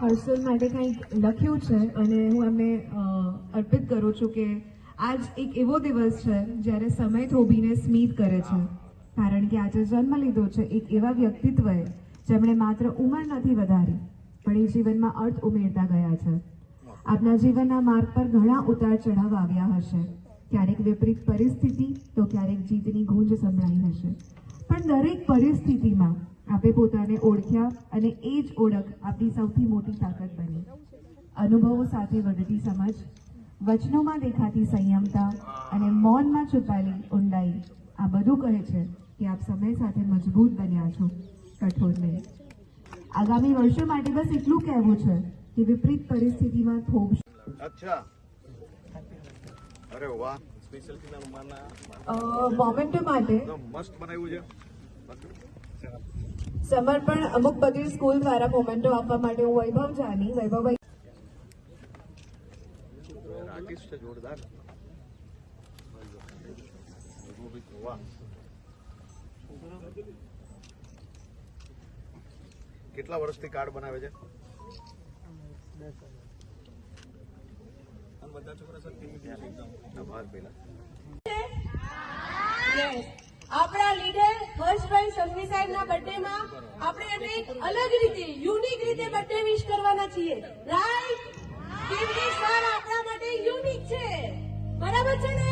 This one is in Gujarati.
હર્ષલ માટે કંઈક લખ્યું છે અને હું એમને અર્પિત કરું છું કે આજ એક એવો દિવસ છે જ્યારે સમય થોભીને સ્મિત કરે છે, કારણ કે આજે જન્મ લીધો છે એક એવા વ્યક્તિત્વએ જેમણે માત્ર ઉંમર નથી વધારી પણ એ જીવનમાં અર્થ ઉમેરતા ગયા છે. આપના જીવનના માર્ગ પર ઘણા ઉતાર ચઢાવ આવ્યા હશે, ક્યારેક વિપરીત પરિસ્થિતિ તો ક્યારેક જીતની ગૂંજ સંભળાઈ હશે, પણ દરેક પરિસ્થિતિમાં આપે પોતાને ઓળખ્યા અને એ જ ઓળખ આપણી સૌથી મોટી તાકાત બની. અનુભવો સાથે વધતી સમજ, વચનોમાં દેખાતી સંયમતા અને મૌનમાં છુપાયેલી ઊંડાઈ, આ બધું કહે છે કે આપ સમય સાથે મજબૂત બન્યા છો, કઠોર નહીં. આગામી વર્ષો માટે બસ એટલું કહેવું છે કે વિપરીત પરિસ્થિતિમાં થોભ. અચ્છા, અરે વાહ, સ્પેશિયલ મોમેન્ટો માટે મસ્ત બનાવ્યું છે. સમર્પણ અમુક બધી સ્કૂલ દ્વારા મોમેન્ટો આપવા માટે હું વૈભવ જાની આર્ટિસ્ટ છે જોરદાર. વાહ, કેટલા વર્ષથી કાર્ડ બનાવે છે? આપણા લીડર હર્ષભાઈ સંઘવી સાહેબના બર્થડેમાં આપણે એને એક અલગ રીતે યુનિક રીતે બર્થડે વિશ કરવાના છીએ, રાઈટ? કેમ કે સર આપણા માટે યુનિક છે, બરાબર છે ને?